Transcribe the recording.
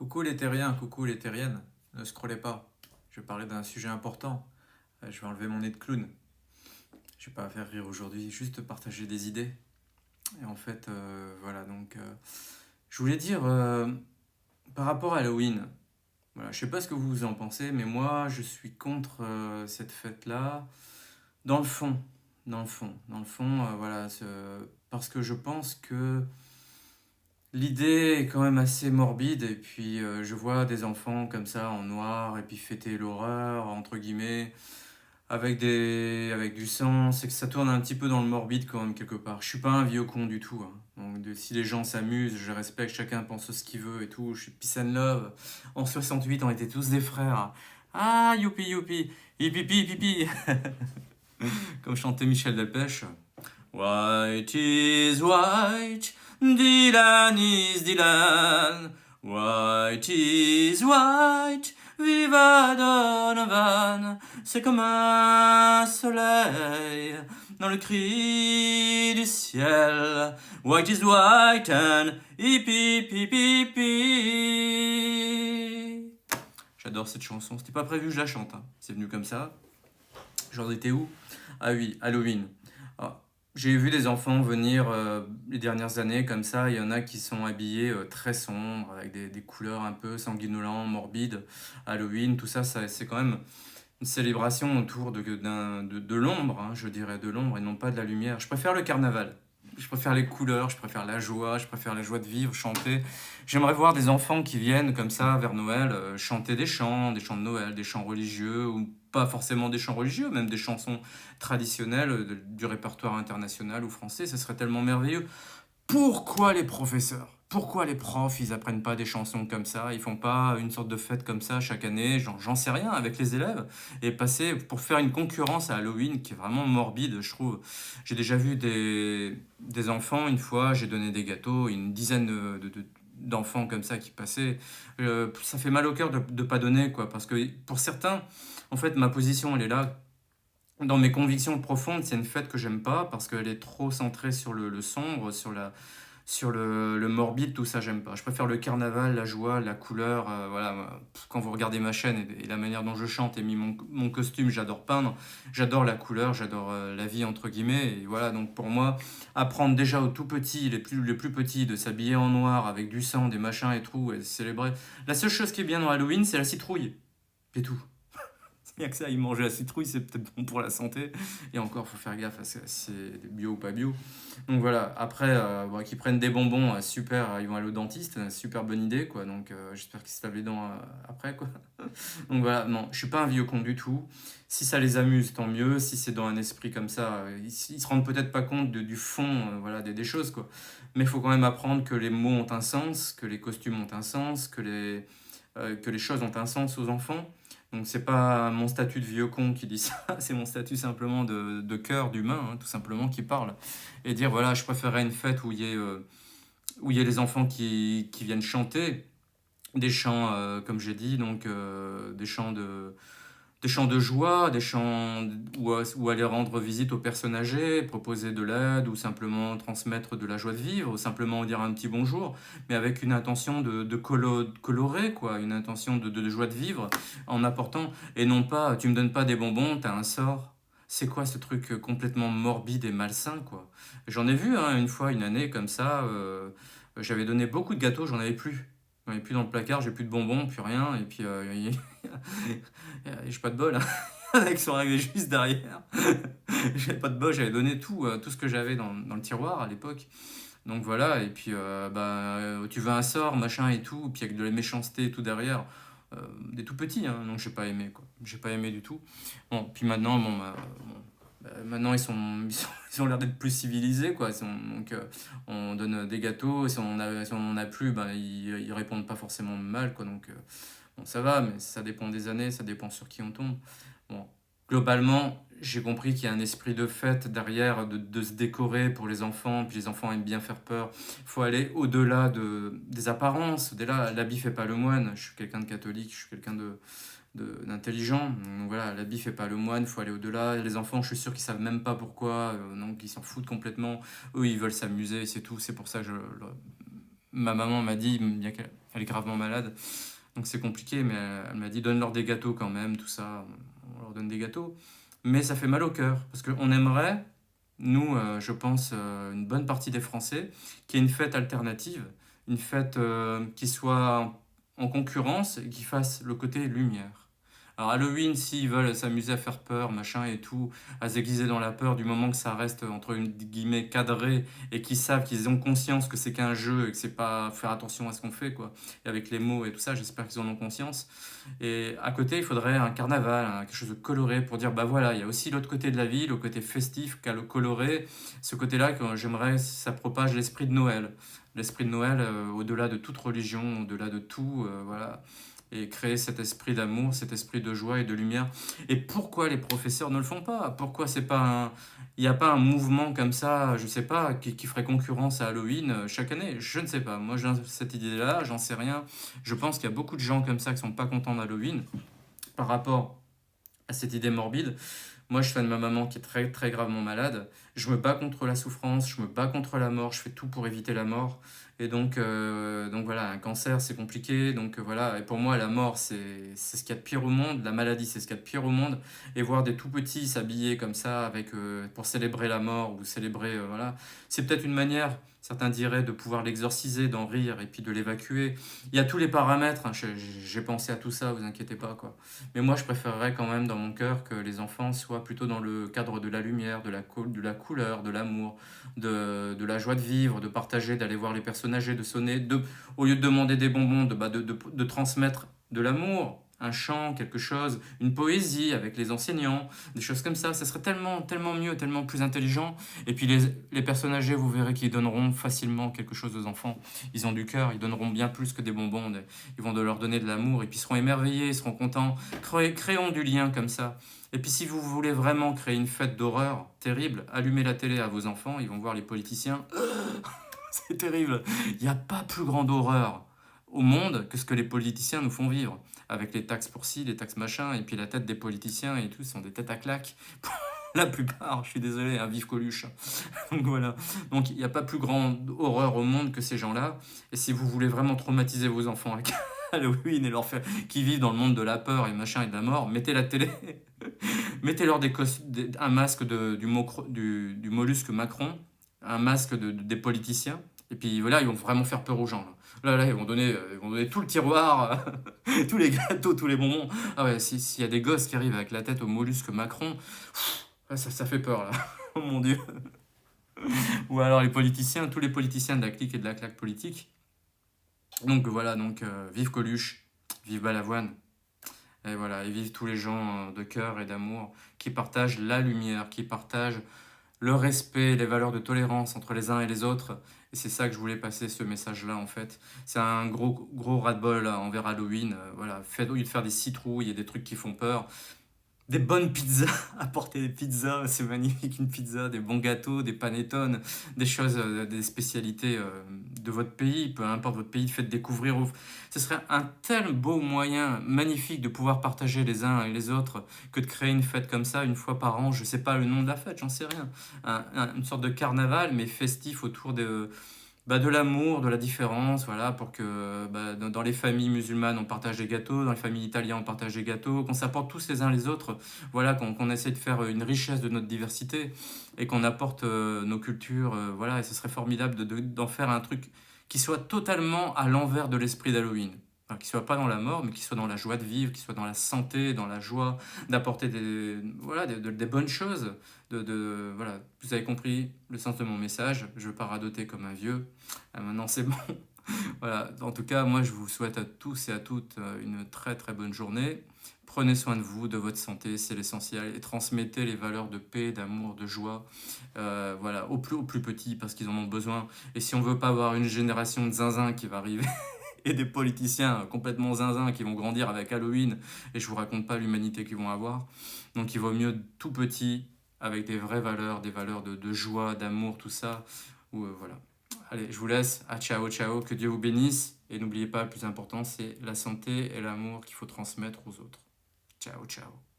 Coucou les terriens, coucou les terriennes, ne scrollez pas. Je vais parler d'un sujet important. Je vais enlever mon nez de clown. Je vais pas faire rire aujourd'hui, juste partager des idées. Et en fait, voilà, donc je voulais dire par rapport à Halloween. Voilà, je sais pas ce que vous en pensez, mais moi je suis contre cette fête-là. Dans le fond, voilà, parce que je pense que l'idée est quand même assez morbide et puis je vois des enfants comme ça en noir et puis fêter l'horreur entre guillemets avec du sang, c'est que ça tourne un petit peu dans le morbide quand même quelque part. Je suis pas un vieux con du tout, hein. Donc si les gens s'amusent, je respecte, chacun pense ce qu'il veut et tout. Je suis peace and love. En 68, on était tous des frères. Ah youpi youpi, hipipi hipipi, comme chantait Michel Delpech. White is white, Dylan is Dylan. White is white, viva Donovan. C'est comme un soleil dans le cri du ciel. White is white and hippie hippie hippie. J'adore cette chanson. C'était pas prévu que je la chante, hein. C'est venu comme ça. J'en étais où? Ah oui, Halloween. Ah, j'ai vu des enfants venir les dernières années comme ça. Il y en a qui sont habillés très sombres, avec des couleurs un peu sanguinolentes, morbides. Halloween, tout ça, c'est quand même une célébration autour de l'ombre, hein, je dirais, de l'ombre et non pas de la lumière. Je préfère le carnaval. Je préfère les couleurs, je préfère la joie, je préfère la joie de vivre, chanter. J'aimerais voir des enfants qui viennent comme ça vers Noël chanter des chants de Noël, des chants religieux ou pas forcément des chants religieux, même des chansons traditionnelles du répertoire international ou français. Ce serait tellement merveilleux. Pourquoi les professeurs? Pourquoi les profs, ils apprennent pas des chansons comme ça? Ils font pas une sorte de fête comme ça chaque année, j'en sais rien, avec les élèves, et passer pour faire une concurrence à Halloween qui est vraiment morbide, je trouve. J'ai déjà vu des enfants, une fois, j'ai donné des gâteaux, une dizaine d'enfants comme ça qui passaient. Ça fait mal au cœur de pas donner, quoi, parce que pour certains, en fait, ma position, elle est là. Dans mes convictions profondes, c'est une fête que j'aime pas parce qu'elle est trop centrée sur le sombre, sur le morbide, tout ça j'aime pas. Je préfère le carnaval, la joie, la couleur. Voilà, quand vous regardez ma chaîne et la manière dont je chante et mis mon costume, j'adore peindre, j'adore la couleur, j'adore la vie entre guillemets. Et voilà, donc pour moi, apprendre déjà aux tout petits, les plus petits, de s'habiller en noir avec du sang, des machins et tout, et de célébrer. La seule chose qui est bien dans Halloween, c'est la citrouille. C'est tout. Il n'y a que ça, ils mangent la citrouille, c'est peut-être bon pour la santé. Et encore, faut faire gaffe à si c'est bio ou pas bio. Donc voilà, après, bon, qu'ils prennent des bonbons, super, ils vont aller au dentiste, super bonne idée, quoi. Donc j'espère qu'ils se lavent les dents après, quoi. Donc voilà, non, je suis pas un vieux con du tout. Si ça les amuse, tant mieux. Si c'est dans un esprit comme ça, ils se rendent peut-être pas compte du fond, voilà, des choses, quoi. Mais il faut quand même apprendre que les mots ont un sens, que les costumes ont un sens, que les choses ont un sens aux enfants. Donc c'est pas mon statut de vieux con qui dit ça, c'est mon statut simplement de cœur, d'humain, hein, tout simplement, qui parle. Et dire, voilà, je préférerais une fête où il y ait les enfants qui viennent chanter des chants, comme j'ai dit, donc des chants de joie, des chants où aller rendre visite aux personnes âgées, proposer de l'aide ou simplement transmettre de la joie de vivre, ou simplement dire un petit bonjour, mais avec une intention colorer, quoi, une intention de joie de vivre en apportant, et non pas tu me donnes pas des bonbons, t'as un sort. C'est quoi ce truc complètement morbide et malsain, quoi? J'en ai vu hein, une fois, une année comme ça, j'avais donné beaucoup de gâteaux, j'en avais plus. J'en avais plus dans le placard, j'ai plus de bonbons, plus rien, et puis j'ai pas de bol, hein. Avec son arrivé juste derrière. J'avais pas de bol, j'avais donné tout ce que j'avais dans le tiroir à l'époque. Donc voilà, et puis tu veux un sort, machin et tout, puis avec de la méchanceté et tout derrière. Des tout petits, hein, donc j'ai pas aimé quoi. J'ai pas aimé du tout. Bon, puis maintenant, maintenant ils ont l'air d'être plus civilisés quoi. Donc on donne des gâteaux, si on en a plus, ben, ils répondent pas forcément mal quoi. Donc bon, ça va, mais ça dépend des années, ça dépend sur qui on tombe. Bon, globalement, j'ai compris qu'il y a un esprit de fête derrière, de se décorer pour les enfants, puis les enfants aiment bien faire peur. Il faut aller au-delà des apparences. Dès là, l'habit fait pas le moine. Je suis quelqu'un de catholique, je suis quelqu'un d'intelligent. Donc voilà, l'habit fait pas le moine, il faut aller au-delà. Les enfants, je suis sûr qu'ils savent même pas pourquoi, donc ils s'en foutent complètement. Eux, ils veulent s'amuser, c'est tout. C'est pour ça que ma maman m'a dit, bien qu'elle elle est gravement malade, donc c'est compliqué, mais elle m'a dit donne-leur des gâteaux quand même, tout ça, on leur donne des gâteaux. Mais ça fait mal au cœur, parce qu'on aimerait, nous, je pense, une bonne partie des Français, qu'il y ait une fête alternative, une fête qui soit en concurrence et qui fasse le côté lumière. Alors Halloween, s'ils veulent s'amuser à faire peur, machin et tout, à se déguiser dans la peur, du moment que ça reste entre guillemets cadré et qu'ils savent, qu'ils ont conscience que c'est qu'un jeu et que c'est pas faire attention à ce qu'on fait, quoi. Et avec les mots et tout ça, j'espère qu'ils en ont conscience. Et à côté, il faudrait un carnaval, quelque chose de coloré pour dire, bah voilà, il y a aussi l'autre côté de la ville, le côté festif, qu'à le coloré. Ce côté-là, que j'aimerais, ça propage l'esprit de Noël. L'esprit de Noël, au-delà de toute religion, au-delà de tout, voilà. Et créer cet esprit d'amour, cet esprit de joie et de lumière. Et pourquoi les professeurs ne le font pas? Pourquoi c'est pas un... Il n'y a pas un mouvement comme ça, je sais pas, qui ferait concurrence à Halloween chaque année? Je ne sais pas. Moi, j'ai cette idée-là, j'en sais rien. Je pense qu'il y a beaucoup de gens comme ça qui sont pas contents d'Halloween par rapport à cette idée morbide. Moi, je suis fan de ma maman qui est très, très gravement malade. Je me bats contre la souffrance, je me bats contre la mort, je fais tout pour éviter la mort. Et donc voilà, un cancer, c'est compliqué. Donc voilà, et pour moi, la mort, c'est ce qu'il y a de pire au monde. La maladie, c'est ce qu'il y a de pire au monde. Et voir des tout petits s'habiller comme ça avec, pour célébrer la mort ou célébrer, voilà, c'est peut-être une manière, certains diraient, de pouvoir l'exorciser, d'en rire et puis de l'évacuer. Il y a tous les paramètres, hein, j'ai pensé à tout ça, vous inquiétez pas, quoi. Mais moi, je préférerais quand même dans mon cœur que les enfants soient plutôt dans le cadre de la lumière, de la couleur, de l'amour, de la joie de vivre, de partager, d'aller voir les personnes âgées, de sonner, au lieu de demander des bonbons, de transmettre de l'amour, un chant, quelque chose, une poésie avec les enseignants, des choses comme ça serait tellement, tellement mieux, tellement plus intelligent. Et puis les personnes âgées, vous verrez qu'ils donneront facilement quelque chose aux enfants. Ils ont du cœur, ils donneront bien plus que des bonbons. Ils vont de leur donner de l'amour et puis ils seront émerveillés, ils seront contents. Créons du lien comme ça. Et puis si vous voulez vraiment créer une fête d'horreur terrible, allumez la télé à vos enfants, ils vont voir les politiciens. C'est terrible. Il n'y a pas plus grande horreur au monde que ce que les politiciens nous font vivre. Avec les taxes pour ci, les taxes machin, et puis la tête des politiciens et tout, sont des têtes à claques. La plupart, je suis désolé, un vive Coluche. Donc voilà. Donc il n'y a pas plus grande horreur au monde que ces gens-là. Et si vous voulez vraiment traumatiser vos enfants avec Halloween et leur faire qui vivent dans le monde de la peur et machin et de la mort, mettez la télé, mettez-leur un masque du mollusque Macron, un masque des politiciens, et puis voilà, ils vont vraiment faire peur aux gens. Là, ils vont donner tout le tiroir, tous les gâteaux, tous les bonbons. Ah ouais, s'il y a des gosses qui arrivent avec la tête au mollusque Macron, ça fait peur là. Oh mon Dieu. Ou alors les politiciens, tous les politiciens de la clique et de la claque politique. Donc voilà, donc vive Coluche, vive Balavoine. Et voilà, et vive tous les gens de cœur et d'amour qui partagent la lumière, qui partagent le respect, les valeurs de tolérance entre les uns et les autres. Et c'est ça que je voulais passer, ce message-là, en fait. C'est un gros, gros ras-de-bol envers Halloween. Voilà, au lieu de faire des citrouilles et des trucs qui font peur, des bonnes pizzas, apporter des pizzas, c'est magnifique une pizza, des bons gâteaux, des panettone, des choses, des spécialités de votre pays, peu importe votre pays, faites découvrir. Ce serait un tel beau moyen magnifique de pouvoir partager les uns et les autres que de créer une fête comme ça une fois par an. Je sais pas le nom de la fête, j'en sais rien. Une sorte de carnaval mais festif autour de l'amour, de la différence, voilà, pour que dans les familles musulmanes on partage des gâteaux, dans les familles italiennes on partage des gâteaux, qu'on s'apporte tous les uns les autres, voilà, qu'on essaie de faire une richesse de notre diversité et qu'on apporte nos cultures, voilà, et ce serait formidable d'en faire un truc qui soit totalement à l'envers de l'esprit d'Halloween. Alors, qui soit pas dans la mort, mais qui soit dans la joie de vivre, qui soit dans la santé, dans la joie, d'apporter voilà, des bonnes choses. Voilà. Vous avez compris le sens de mon message. Je ne veux pas radoter comme un vieux. Maintenant, c'est bon. Voilà. En tout cas, moi, je vous souhaite à tous et à toutes une très très bonne journée. Prenez soin de vous, de votre santé, c'est l'essentiel. Et transmettez les valeurs de paix, d'amour, de joie, voilà, aux plus petits parce qu'ils en ont besoin. Et si on veut pas avoir une génération de zinzin qui va arriver et des politiciens complètement zinzin qui vont grandir avec Halloween, et je vous raconte pas l'humanité qu'ils vont avoir. Donc il vaut mieux tout petit, avec des vraies valeurs, des valeurs de joie, d'amour, tout ça. Voilà. Allez, je vous laisse. Ah, ciao, ciao, que Dieu vous bénisse. Et n'oubliez pas, le plus important, c'est la santé et l'amour qu'il faut transmettre aux autres. Ciao, ciao.